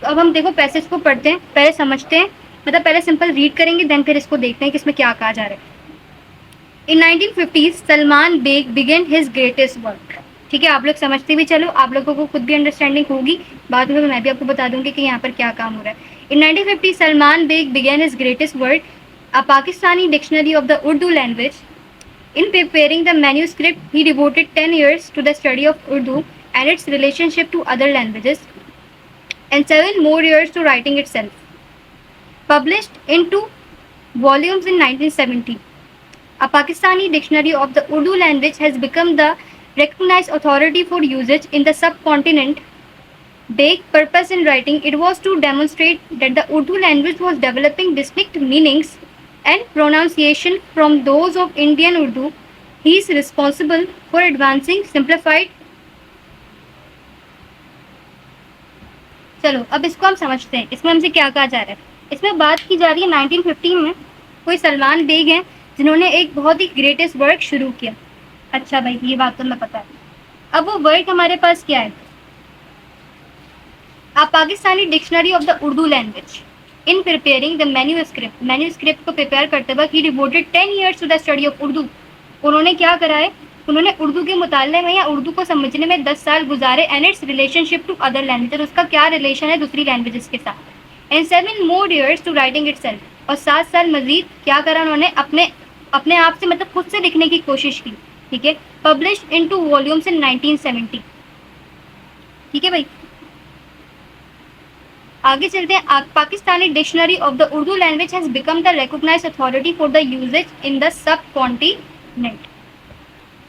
तो अब हम देखो पैसेज को पढ़ते हैं, पहले समझते हैं, मतलब पहले सिंपल रीड करेंगे, देन फिर इसको देखते हैं कि इसमें क्या कहा जा रहा है। In 1950s Salman Baig began his greatest work, ठीक है। आप लोग समझते भी चलो, आप लोगों को खुद भी अंडरस्टैंडिंग होगी। बाद में मैं भी आपको बता दूंगी कि यहाँ पर क्या काम हो रहा है। In 1950 Salman Baig began his greatest work, a Pakistani dictionary of the Urdu language. In preparing the manuscript, he devoted 10 years to the study of Urdu and its relationship to other languages, and 7 more years to writing itself. Published in 2 volumes in 1970, a Pakistani dictionary of the Urdu language has become the recognized authority for usage in the subcontinent Big purpose in writing, it was to demonstrate that the Urdu language was developing distinct meanings and pronunciation from those of Indian Urdu. He is responsible for advancing simplified. चलो अब इसको हम समझते हैं, इसमें हमसे क्या कहा जा रहा है। इसमें बात की जा रही है 1915 में कोई सलमान बेग हैं जिन्होंने एक बहुत ही ग्रेटेस्ट वर्क शुरू किया। अच्छा भाई, ये बात तो मैं पता है। अब वो वर्क हमारे पास क्या है, A Pakistani Dictionary of the Urdu Language. In preparing the manuscript को प्रिपेयर करते वक्त he devoted 10 years to the study of Urdu. उन्होंने क्या करा है, उन्होंने उर्दू के मुताले में या उर्दू को समझने में 10 साल गुजारे and it's relationship to other languages, उसका क्या रिलेशन है दूसरी लैंग्वेजेस के साथ। And 7 more years to writing itself, और 7 साल मजीद क्या करा उन्होंने, अपने आप से मतलब खुद से लिखने की कोशिश की। ठीक है, पब्लिश्ड इन 2 वॉल्यूम्स इन 1970। ठीक है भाई, आगे चलते हैं। Pakistani dictionary of the Urdu language has become the recognised authority for the usages in the subcontinent.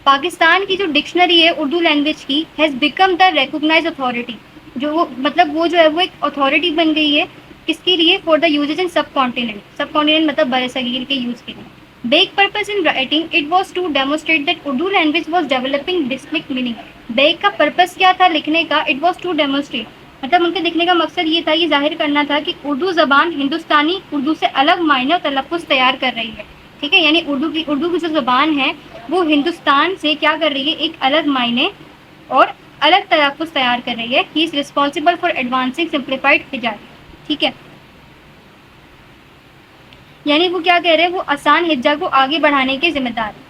Pakistan की जो डिक्शनरी है उर्दू लैंग्वेज की has become the recognised authority, जो मतलब वो जो है वो एक अथॉरिटी बन गई है किसके लिए, फॉर द यूजेज इन सब कॉन्टिनेंट। सब कॉन्टिनेंट मतलब बरसगीर के यूज के लिए। Baig purpose in writing, it was to demonstrate that Urdu language was developing distinct meaning. Baig का पर्पस क्या था लिखने का, इट वॉज टू डेमोस्ट्रेट, मतलब उनके लिखने का मकसद ये था, ये जाहिर करना था कि उर्दू ज़बान हिंदुस्तानी उर्दू से अलग मायने और तलफ़ुज़ तैयार कर रही है। ठीक है, यानी उर्दू की जो ज़बान है वो हिंदुस्तान से क्या कर रही है, एक अलग मायने और अलग तलफ़ुज़ तैयार कर रही है। He is responsible for advancing simplified हिजा। ठीक है, यानी वो क्या कह रहे हैं, वो आसान हिज्जा को आगे बढ़ाने के जिम्मेदार है।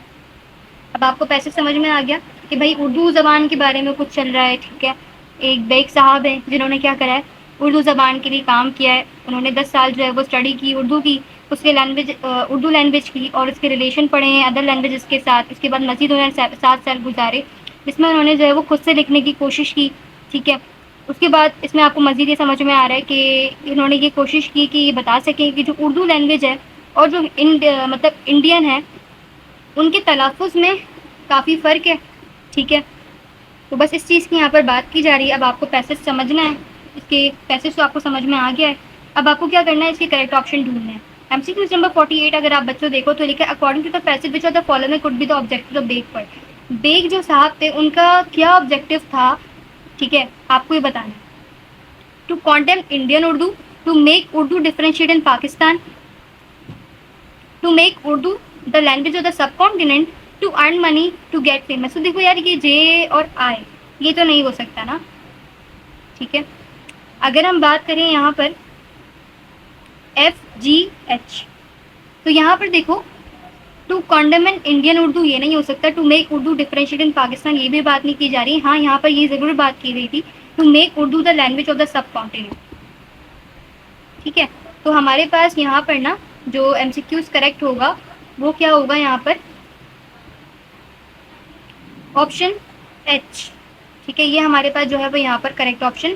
अब आपको पैसे समझ में आ गया कि भाई उर्दू ज़बान के बारे में कुछ चल रहा है। ठीक है, एक बेग साहब हैं जिन्होंने क्या करा है, उर्दू ज़बान के लिए काम किया है। उन्होंने 10 साल जो है वो स्टडी की उर्दू की, उसके उर्दू लैंग्वेज की और उसके रिलेशन पढ़े हैं अदर लैंग्वेजेस के साथ। इसके बाद मज़ीद उन्होंने 7 साल गुजारे जिसमें उन्होंने जो है वो खुद से लिखने की कोशिश की। ठीक है, उसके बाद इसमें आपको मज़ीद ये समझ में आ रहा है कि इन्होंने ये कोशिश की कि ये बता सकें कि जो उर्दू लैंग्वेज है और जो मतलब इंडियन है उनके तलफ़ुज़ में काफ़ी फ़र्क है। ठीक है, तो बस इस चीज़ की यहाँ पर बात की जा रही है। अब आपको पैसेज समझना है, इसके पैसेज तो आपको समझ में आ गया है। अब आपको क्या करना है, इसके करेक्ट ऑप्शन ढूंढने हैं। MCQ नंबर 48 अगर आप बच्चों देखो तो लिखा है according to the passage which of the following could be the objective of Baig पर। बेग जो साहब थे उनका क्या ऑब्जेक्टिव था, ठीक है, आपको ये बताना है। To condemn Indian Urdu, to make Urdu differentiate in Pakistan, to make Urdu the language of the subcontinent, to earn money, to get famous. तो देखो यार, ये जे और आई ये तो नहीं हो सकता ना। ठीक है, अगर हम बात करें यहाँ पर FGH, तो यहाँ पर देखो टू कॉन्डेमेंट इंडियन उर्दू ये नहीं हो सकता। To make Urdu differentiate in Pakistan ये भी बात नहीं की जा रही। हाँ, यहाँ पर ये ज़रूर बात की गई थी, to make Urdu the language of the subcontinent. ठीक है, तो हमारे पास यहाँ पर ना जो MCQs करेक्ट होगा वो क्या होगा, यहाँ पर ऑप्शन H। ठीक है, ये हमारे पास जो है वो यहाँ पर करेक्ट ऑप्शन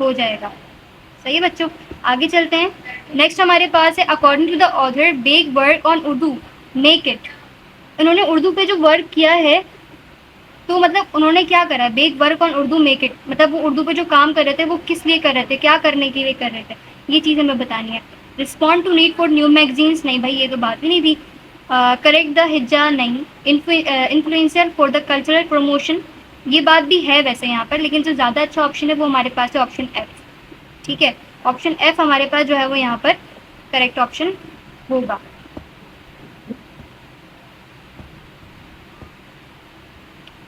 हो जाएगा। सही है बच्चों, आगे चलते हैं। नेक्स्ट हमारे पास है according to the author Baig work on Urdu make it. उन्होंने उर्दू पे जो वर्क किया है तो मतलब उन्होंने क्या करा, Baig work on Urdu make it, मतलब वो उर्दू पे जो काम कर रहे थे वो किस लिए कर रहे थे, क्या करने के लिए कर रहे थे, ये चीज़ हमें बतानी है। Respond to need for new magazines, नहीं भाई ये तो बात ही नहीं थी। करेक्ट द हिज्जा, नहीं। Influencer for the cultural promotion, ये बात भी है वैसे यहाँ पर, लेकिन जो ज़्यादा अच्छा ऑप्शन है वो हमारे पास है ऑप्शन F। ठीक है, ऑप्शन F हमारे पास जो है वो यहाँ पर करेक्ट ऑप्शन होगा।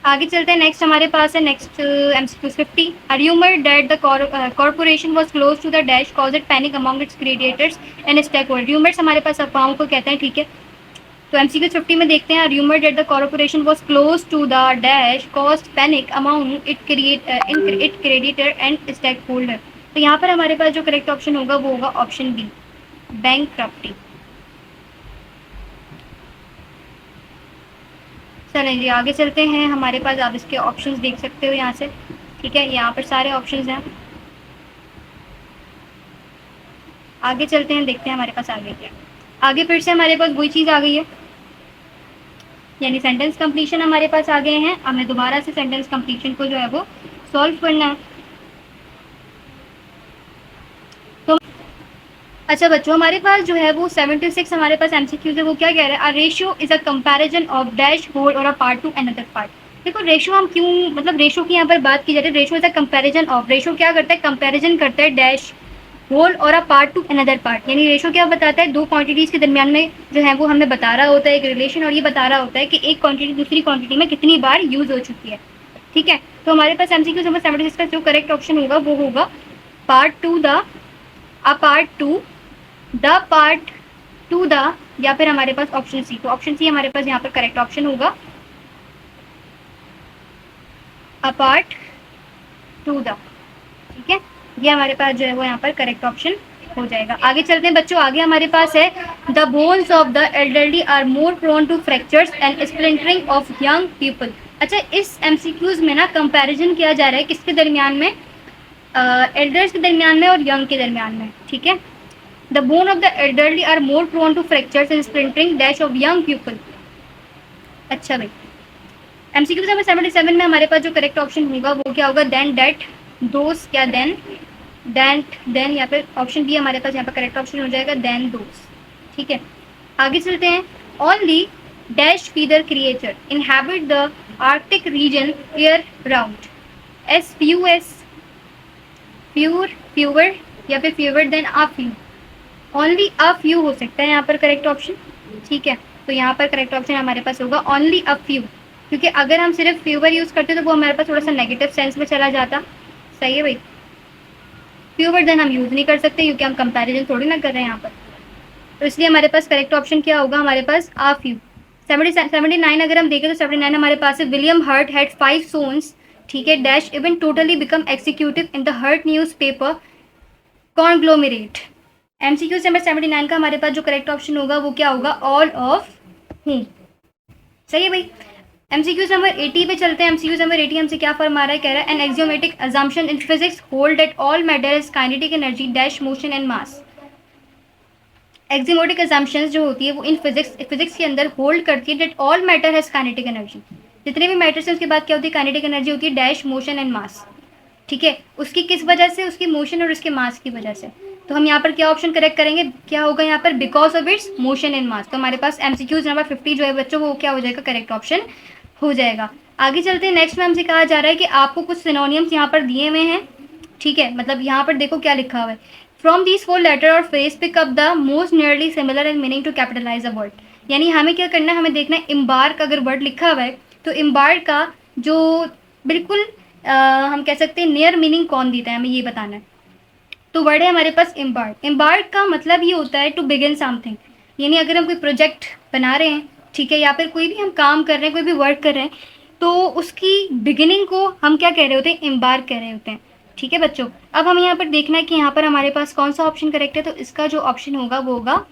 आगे चलते हैं। नेक्स्ट हमारे पास है next MCQ 50। Rumour that the corporation was close to the dash cause it panic among its creators and stakeholder. Rumours हमारे पास अफवाहों को कहते हैं। ठीक है, तो MCQ 50 में देखते हैं rumour that the corporation was close to the dash cause panic among it creditor and stakeholder. तो यहाँ पर हमारे पास जो करेक्ट ऑप्शन होगा वो होगा ऑप्शन बी, बैंकक्रप्टी। चलें जी, आगे चलते हैं। हमारे पास आप इसके ऑप्शंस देख सकते हो यहाँ से। ठीक है, यहाँ पर सारे ऑप्शंस हैं। आगे चलते हैं, देखते हैं हमारे पास आगे क्या। आगे फिर से हमारे पास वही चीज़ आ गई है, यानी सेंटेंस कंप्लीशन हमारे पास आ गए हैं। हमें दोबारा से सेंटेंस कंप्लीशन को जो है वो सॉल्व करना है। अच्छा बच्चों, हमारे पास जो है वो 76 हमारे पास एमसीक्यूज है, वो क्या कह रहा है, a ratio is a comparison of dash whole और a part to another part. देखो रेशियो हम क्यों, मतलब रेशियो की यहाँ पर बात की जा रही है, ratio is a comparison of, ratio क्या करता है, कंपैरिजन करता है डैश होल और a part to another part. यानी रेशियो क्या बताता है, दो क्वांटिटीज के दरमियान में जो है वो हमें बता रहा होता है एक रिलेशन, और ये बता रहा होता है कि एक क्वांटिटी दूसरी क्वांटिटी में कितनी बार यूज हो चुकी है। ठीक है, तो हमारे पास एमसीक्यू नंबर 76 का जो करेक्ट ऑप्शन होगा वो होगा part two the, a part to the, part two the, या फिर हमारे पास ऑप्शन सी। तो ऑप्शन सी हमारे पास यहाँ पर करेक्ट ऑप्शन होगा, अ पार्ट टू द। ठीक है, ये हमारे पास जो है वो यहाँ पर करेक्ट ऑप्शन हो जाएगा। आगे चलते हैं बच्चों, आगे हमारे पास है the bones of the elderly are more prone to fractures and splintering of young people. अच्छा, इस एमसीक्यूज में ना कंपैरिजन किया जा रहा है किसके दरमियान में, एल्डर्स के दरमियान में और यंग के दरमियान में। ठीक है, the bone of the elderly are more prone to fractures and splintering dash of young people. अच्छा भाई, एमसीक्यू नंबर 77 में हमारे पास जो करेक्ट ऑप्शन होगा वो क्या होगा, देन डेट दोस, क्या देन, देन या फिर ऑप्शन बी हमारे पास यहाँ पर करेक्ट ऑप्शन हो जाएगा, देन दोस। ठीक है, आगे चलते हैं, only dash feather creature inhabit the arctic region year round, as few as, fewer, fewer, या फिर fewer than a few. Only a few हो सकता है यहाँ पर करेक्ट ऑप्शन। ठीक है, तो यहाँ पर करेक्ट ऑप्शन हमारे पास होगा ओनली अ फ्यू, क्योंकि अगर हम सिर्फ फ्यूवर यूज करते तो वो हमारे पास थोड़ा सा नेगेटिव सेंस में चला जाता। सही है भाई, फ्यूवर देन हम यूज नहीं कर सकते क्योंकि हम कंपैरिजन थोड़ी ना कर रहे हैं यहाँ पर, तो इसलिए हमारे पास करेक्ट ऑप्शन क्या होगा, हमारे पास आ फ्यू। 79 अगर हम देखें तो 79 हमारे पास है, विलियम हर्ट हैड 5 सोन्स, ठीक है, dash even totally become executive in the Hearst newspaper conglomerate. MCQ number 79 का हमारे पास जो करेक्ट ऑप्शन होगा वो क्या होगा, ऑल ऑफ हूँ। सही है भाई, एमसीक्यू नंबर 80 पे चलते हैं। एमसीक्यू नंबर 80 हमसे क्या फरमा रहा है, कह रहा है an axiomatic assumption in physics hold that all matter is kinetic energy dash motion and mass. Axiomatic assumptions जो होती है वो इन फिजिक्स के अंदर होल्ड करती है that all matter has kinetic energy, जितने भी मैटर्स हैं उसके बाद क्या होती है, काइनेटिक एनर्जी होती है डैश मोशन एंड मास। ठीक है, उसकी किस वजह से, उसकी मोशन और उसके मास की वजह से। तो हम यहाँ पर क्या ऑप्शन करेक्ट करेंगे, क्या होगा यहाँ पर, because of its motion and मास। तो हमारे पास एमसीक्यूज नंबर 50 जो है बच्चों वो क्या हो जाएगा, करेक्ट ऑप्शन हो जाएगा। आगे चलते हैं, नेक्स्ट में हमसे कहा जा रहा है कि आपको कुछ सिनोनियम्स यहाँ पर दिए हुए हैं। ठीक है, मतलब यहाँ पर देखो क्या लिखा हुआ है, फ्रॉम दीज फोर लेटर और phrase pick up the most nearly similar and meaning to capitalize a word. यानी हमें क्या करना है, हमें देखना है इम्बार्क अगर वर्ड लिखा हुआ है तो इम्बार्क का जो बिल्कुल हम कह सकते हैं नियर मीनिंग कौन देता है, हमें ये बताना है। तो वर्ड है हमारे पास इम्बार्क। इम्बार्क का मतलब ये होता है टू बिगिन समथिंग, यानी अगर हम कोई प्रोजेक्ट बना रहे हैं, ठीक है, या फिर कोई भी हम काम कर रहे हैं, कोई भी वर्क कर रहे हैं, तो उसकी बिगिनिंग को हम क्या कह रहे होते हैं, इम्बार्क कह रहे होते हैं। ठीक है बच्चों, अब हम यहाँ पर देखना है कि यहाँ पर हमारे पास कौन सा ऑप्शन करेक्ट है, तो इसका जो ऑप्शन होगा वो होगा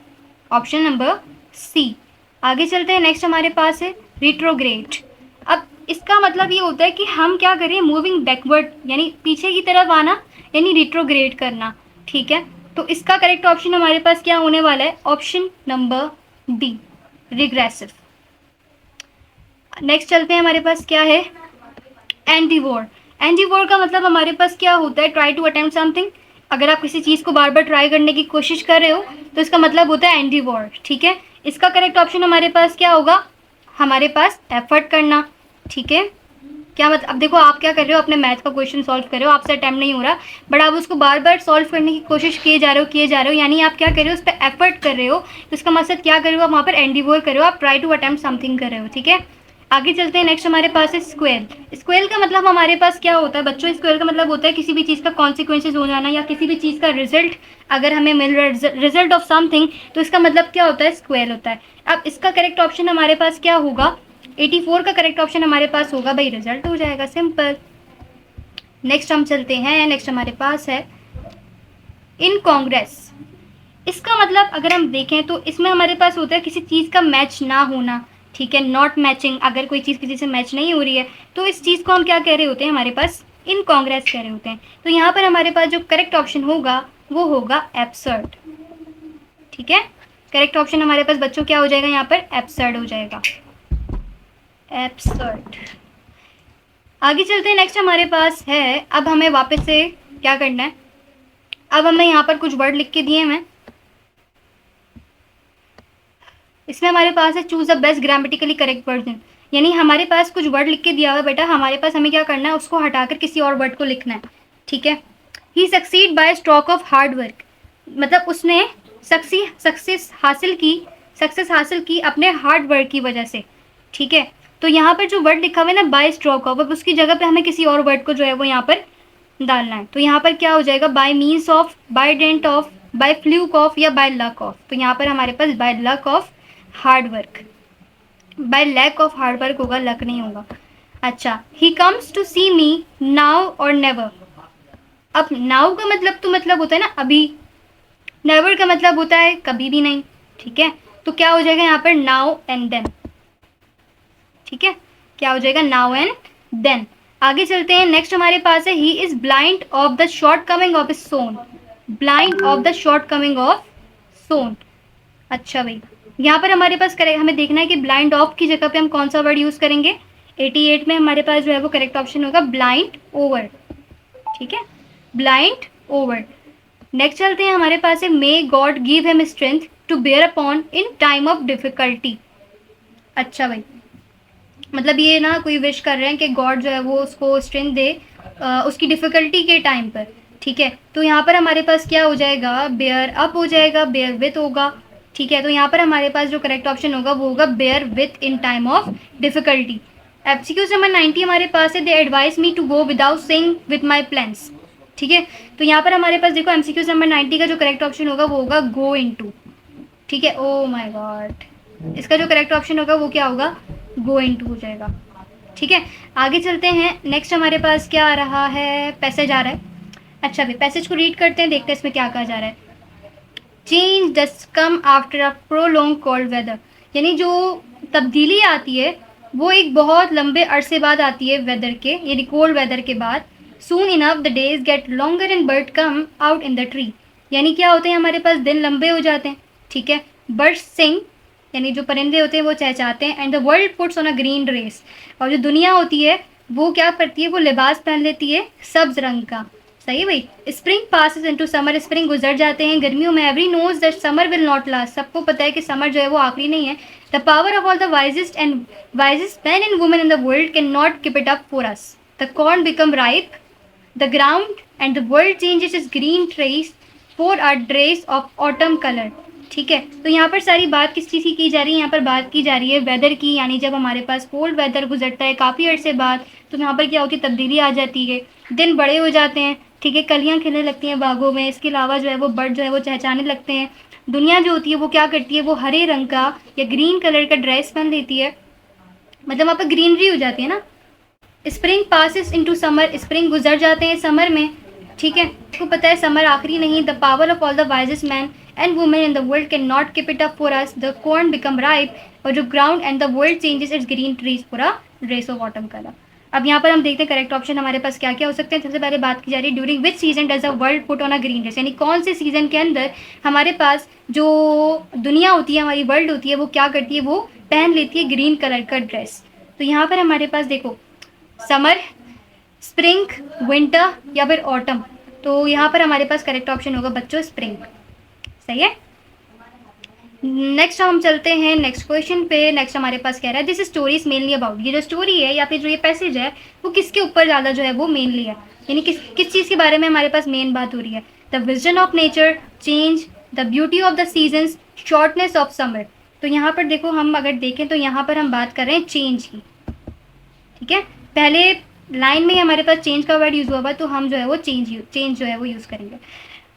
ऑप्शन नंबर सी। आगे चलते हैं, नेक्स्ट हमारे पास है रिट्रोग्रेड। अब इसका मतलब ये होता है कि हम क्या करें, मूविंग बैकवर्ड, यानी पीछे की तरफ आना, यानी रिट्रोग्रेड करना। ठीक है, तो इसका करेक्ट ऑप्शन हमारे पास क्या होने वाला है, option number D, regressive. Next चलते हैं, हमारे पास क्या है, एंटीवोर। एंटीवोर का मतलब हमारे पास क्या होता है, ट्राई टू अटेम्प्ट समथिंग। अगर आप किसी चीज़ को बार बार ट्राई करने की कोशिश कर रहे हो तो इसका मतलब होता है एंटीवोर। ठीक है, इसका करेक्ट ऑप्शन हमारे पास क्या होगा, हमारे पास एफर्ट करना। ठीक है, क्या मतलब, अब देखो आप क्या कर रहे हो, अपने मैथ का क्वेश्चन सॉल्व कर रहे हो, आपसे अटेम्प्ट नहीं हो रहा, बट आप उसको बार बार सॉल्व करने की कोशिश किए जा रहे हो, यानी आप क्या कर रहे हो, उस पर एफर्ट कर रहे हो। तो इसका मतलब क्या कर रहे हो, आप वहाँ पर एंडीवोर कर रहे हो, आप ट्राई टू अटेम्प्ट समथिंग कर रहे हो। ठीक है, आगे चलते हैं, नेक्स्ट हमारे पास है स्क्वेल। स्क्वेल का मतलब हमारे पास क्या होता है बच्चों, स्क्वेल का मतलब होता है किसी भी चीज़ का कॉन्सिक्वेंसेज हो जाना, या किसी भी चीज़ का रिजल्ट अगर हमें मिल रहा है, रिजल्ट ऑफ समथिंग, तो इसका मतलब क्या होता है, स्क्वेल होता है। अब इसका करेक्ट ऑप्शन हमारे पास क्या होगा, 84 का करेक्ट ऑप्शन हमारे पास होगा भाई, रिजल्ट हो जाएगा, सिंपल। नेक्स्ट हम चलते हैं, नेक्स्ट हमारे पास है इन कांग्रेस। इसका मतलब अगर हम देखें तो इसमें हमारे पास होता है किसी चीज़ का मैच ना होना। ठीक है, नॉट मैचिंग, अगर कोई चीज़ किसी से मैच नहीं हो रही है तो इस चीज़ को हम क्या कह रहे होते हैं, हमारे पास इन कांग्रेस कह रहे होते हैं। तो यहाँ पर हमारे पास जो करेक्ट ऑप्शन होगा वो होगा एब्सर्ड। ठीक है, करेक्ट ऑप्शन हमारे पास बच्चों क्या हो जाएगा, यहाँ पर एब्सर्ड हो जाएगा, एब्सर्ड। आगे चलते हैं, नेक्स्ट हमारे पास है, अब हमें वापस से क्या करना है, अब हमें यहाँ पर कुछ वर्ड लिख के दिए हैं, इसमें हमारे पास है choose the best grammatically correct version, यानी हमारे पास कुछ वर्ड लिख के दिया हुआ है बेटा, हमारे पास हमें क्या करना है, उसको हटाकर किसी और वर्ड को लिखना है, ठीक है। He succeed by stroke of hard work, मतलब उसने सक्सेस हासिल की अपने हार्ड वर्क की वजह से, ठीक है। तो यहाँ पर जो वर्ड लिखा हुआ है ना बाय स्ट्रोक ऑफ, अब उसकी जगह पे हमें किसी और वर्ड को जो है वो यहाँ पर डालना है। तो यहाँ पर क्या हो जाएगा, by means of, by dent of, by fluke of या बाय लक ऑफ। तो यहाँ पर हमारे पास by luck of hard work, by lack of hard work होगा, लक नहीं होगा। अच्छा, he comes to see me now और नेवर। अब नाउ का मतलब तो मतलब होता है ना अभी, नेवर का मतलब होता है कभी भी नहीं, ठीक है। तो क्या हो जाएगा यहाँ पर, नाउ एंड देन, ठीक है। क्या हो जाएगा, नाउ एंड देन। आगे चलते हैं, नेक्स्ट हमारे पास है, he is blind of the shortcoming of his son, blind of the shortcoming of son. अच्छा भाई, यहाँ पर हमारे पास करेक्ट हमें देखना है कि ब्लाइंड ऑफ की जगह पे हम कौन सा वर्ड यूज करेंगे। 88 में हमारे पास जो है वो करेक्ट ऑप्शन होगा ब्लाइंड ओवर, ठीक है, ब्लाइंड ओवर। नेक्स्ट चलते हैं, हमारे पास है, may God give him strength to bear upon in time of difficulty. अच्छा भाई, मतलब ये ना कोई विश कर रहे हैं कि गॉड जो है वो उसको स्ट्रेंथ दे उसकी डिफिकल्टी के टाइम पर, ठीक है। तो यहाँ पर हमारे पास क्या हो जाएगा, बेयर अप हो जाएगा, बेयर विथ होगा, ठीक है। तो यहाँ पर हमारे पास जो करेक्ट ऑप्शन होगा वो होगा bear with in time of difficulty. MCQ number 90 हमारे पास है, they advise me to go without saying with my plans, ठीक है। तो यहाँ पर हमारे पास देखो एमसीक्यू नंबर 90 का जो करेक्ट ऑप्शन होगा वो होगा गो इनटू, ठीक है। ओ माय गॉड, इसका जो करेक्ट ऑप्शन होगा वो क्या होगा, गो इनटू हो जाएगा, ठीक है। आगे चलते हैं, नेक्स्ट हमारे पास क्या आ रहा है, पैसेज आ रहा है। अच्छा भाई, पैसेज को रीड करते हैं, देखते हैं इसमें क्या कहा जा रहा है। Change dust come after a prolong cold weather, यानी जो तब्दीली आती है वो एक बहुत लंबे अरसे बाद आती है वेदर के, यानी कोल्ड वेदर के बाद। सून enough the days gate longer and bird come out in the tree, यानी क्या होते हैं, हमारे पास दिन लंबे हो जाते हैं, ठीक है। बर्ड्स सिंग, यानी जो परिंदे होते हैं वो चहचहाते हैं। And the world puts on a green dress, और जो दुनिया होती है वो क्या करती है, वो लिबास पहन लेती है सब्ज रंग का। सही भाई। Spring passes into summer, spring गुजर जाते हैं गर्मियों में। Every knows that summer will not last, सबको पता है कि समर जो है वो आखिरी नहीं है। The power of all the wisest man and women in the world can not keep it up for us. The corn become ripe, the ground and the world changes is green trace for a dress of autumn colour, ठीक है। तो यहाँ पर सारी बात किस चीज़ की जा रही है, यहाँ पर बात की जा रही है वेदर की, यानी जब हमारे पास कोल्ड वेदर गुजरता है काफ़ी अर्से बाद, तो यहाँ पर क्या होती है, तब्दीली आ जाती है, दिन बड़े हो जाते हैं, ठीक है, कलियाँ खिलने लगती हैं बागों में। इसके अलावा जो है वो बर्ड जो है वो चहचहाने लगते हैं। दुनिया जो होती है वो क्या करती है, वो हरे रंग का या ग्रीन कलर का ड्रेस पहन लेती है, मतलब वहाँ पर ग्रीनरी हो जाती है ना। Spring passes into summer, spring गुजर जाते हैं समर में, ठीक है। आपको पता है समर आखिरी नहीं। The power of all the wisest man and women in the world can not keep it up for us. The corn become ripe, और जो ground and the world changes it's green trees for a dress of autumn colour. अब यहाँ पर हम देखते हैं correct option हमारे पास क्या क्या हो सकते हैं। सबसे पहले बात की जा रही है, during which season does the world put on a green dress, यानी कौन से सीजन के अंदर हमारे पास जो दुनिया होती है, हमारी वर्ल्ड होती है, वो क्या करती है, वो पहन लेती है ग्रीन कलर का ड्रेस। तो यहाँ पर हमारे पास देखो समर, स्प्रिंग, विंटर या फिर ऑटम। तो यहाँ पर हमारे पास करेक्ट ऑप्शन होगा बच्चों स्प्रिंग, सही है। नेक्स्ट हम चलते हैं नेक्स्ट क्वेश्चन पे। नेक्स्ट हमारे पास कह रहा है, this story is mainly about, ये जो स्टोरी है या फिर जो ये पैसेज है वो किसके ऊपर ज़्यादा जो है वो मेनली है, यानी किस चीज़ के बारे में हमारे पास मेन बात हो रही है। The vision of nature, change, the beauty of the seasons, shortness of summer. तो यहाँ पर देखो हम अगर देखें तो यहाँ पर हम बात कर रहे हैं चेंज की, ठीक है। पहले लाइन में ही हमारे पास चेंज का वर्ड यूज़ हुआ हुआ, तो हम जो है वो चेंज जो है वो यूज़ करेंगे।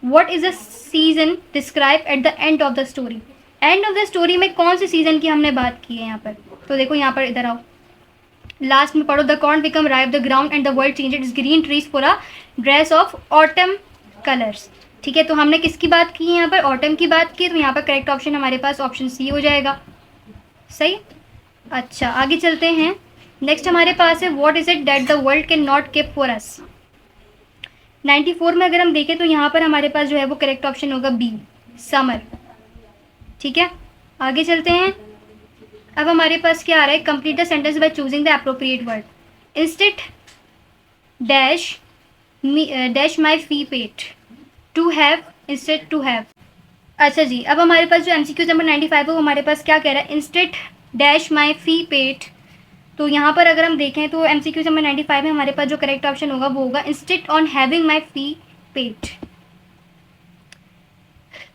What is a season describe at the end of the story, end of the story में कौन से सीजन की हमने बात की है यहाँ पर। तो देखो यहाँ पर इधर आओ, लास्ट में पढ़ो, the corn become ripe, the ground and the world change it's green trees for a dress of autumn colours, ठीक है। तो हमने किसकी बात की है यहाँ पर, ऑटम की बात की। तो यहाँ पर करेक्ट ऑप्शन हमारे पास ऑप्शन सी हो जाएगा, सही। अच्छा आगे चलते हैं, नेक्स्ट हमारे पास है, what is it that the world can not keep for us. 94 में अगर हम देखें तो यहाँ पर हमारे पास जो है वो करेक्ट ऑप्शन होगा बी, समर, ठीक है। आगे चलते हैं, अब हमारे पास क्या आ रहा है, complete the sentence by choosing the appropriate word. Instead dash my fee pet, to have instead to have, अच्छा जी, अब हमारे पास जो एमसीक्यू नंबर 95 है वो हमारे पास क्या कह रहा है, instead dash my fee paid. तो यहाँ पर अगर हम देखें तो एमसीक्यू नंबर 95 में हमारे पास जो करेक्ट ऑप्शन होगा वो होगा instead on having my fee paid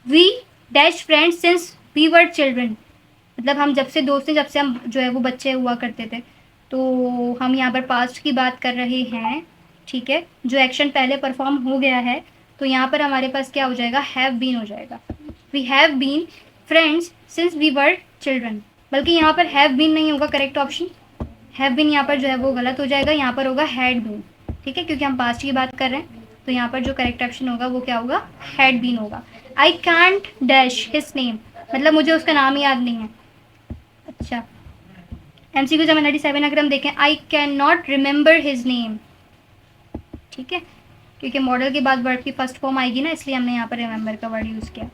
we dash friends since we were children. मतलब हम जब से दोस्त हैं, जब से हम जो है वो बच्चे हुआ करते थे। तो हम यहाँ पर पास्ट की बात कर रहे हैं, ठीक है, जो एक्शन पहले परफॉर्म हो गया है। तो यहाँ पर हमारे पास क्या हो जाएगा, हैव बीन हो जाएगा। We have been friends since we were children. बल्कि यहाँ पर हैव बीन नहीं होगा करेक्ट ऑप्शन, हैव बीन यहाँ पर जो है वो गलत हो जाएगा, यहाँ पर होगा हैड बीन। ठीक है, क्योंकि हम पास्ट की बात कर रहे हैं। तो यहाँ पर जो करेक्ट ऑप्शन होगा वो क्या होगा, हैड बीन होगा। I can't dash his name, मतलब मुझे उसका नाम याद नहीं है। अच्छा, एमसीक्यू 97 अगर हम देखें, I can not remember his name. ठीक है, क्योंकि मॉडल के बाद वर्ड की फर्स्ट फॉर्म आएगी ना, इसलिए हमने यहाँ पर रिमेंबर का वर्ड यूज़ किया।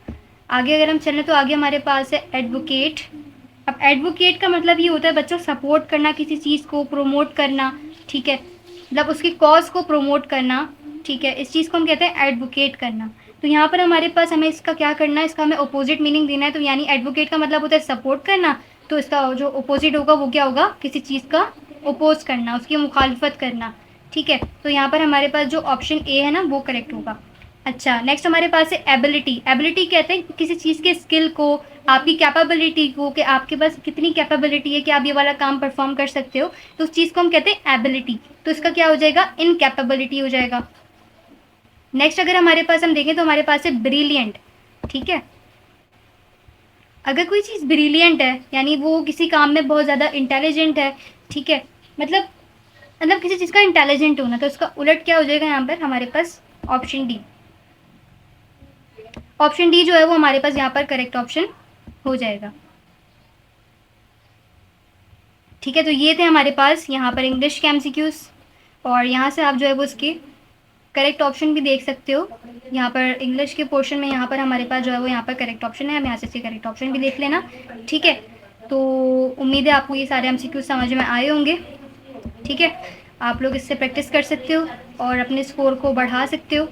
आगे अगर हम चलें तो आगे हमारे पास है एडवोकेट। अब एडवोकेट का मतलब ये होता है बच्चों सपोर्ट करना, किसी चीज़ को प्रमोट करना। ठीक है, मतलब उसकी कॉज को प्रमोट करना। ठीक है, इस चीज़ को हम कहते हैं एडवोकेट करना। तो यहाँ पर हमारे पास हमें इसका क्या करना है, इसका हमें अपोजिट मीनिंग देना है। तो यानी एडवोकेट का मतलब होता है सपोर्ट करना, तो इसका जो अपोजिट होगा वो क्या होगा, किसी चीज़ का अपोज करना, उसकी मुखालफत करना। ठीक है, तो यहाँ पर हमारे पास जो ऑप्शन ए है ना वो करेक्ट होगा। अच्छा, नेक्स्ट हमारे पास है एबिलिटी। एबिलिटी कहते हैं किसी चीज़ के स्किल को, आपकी कैपेबिलिटी को, कि आपके पास कितनी कैपेबिलिटी है कि आप ये वाला काम परफॉर्म कर सकते हो। तो उस चीज़ को हम कहते हैं एबिलिटी। तो इसका क्या हो जाएगा, इनकैपेबिलिटी हो जाएगा। नेक्स्ट अगर हमारे पास हम देखें तो हमारे पास है ब्रिलियंट। ठीक है, अगर कोई चीज़ ब्रिलियंट है यानी वो किसी काम में बहुत ज़्यादा इंटेलिजेंट है। ठीक है, मतलब किसी चीज़ का इंटेलिजेंट होना, तो उसका उलट क्या हो जाएगा यहाँ पर हमारे पास, ऑप्शन डी। ऑप्शन डी जो है वो हमारे पास यहाँ पर करेक्ट ऑप्शन हो जाएगा। ठीक है, तो ये थे हमारे पास यहाँ पर इंग्लिश के एमसीक्यूज। और यहाँ से आप जो है वो इसके करेक्ट ऑप्शन भी देख सकते हो। यहाँ पर इंग्लिश के पोर्शन में यहाँ पर हमारे पास जो है वो यहाँ पर करेक्ट ऑप्शन है, हम यहाँ से इसके करेक्ट ऑप्शन भी देख लेना। ठीक है, तो उम्मीद है आपको ये सारे एमसीक्यूज समझ में आए होंगे। ठीक है, आप लोग इससे प्रैक्टिस कर सकते हो और अपने स्कोर को बढ़ा सकते हो।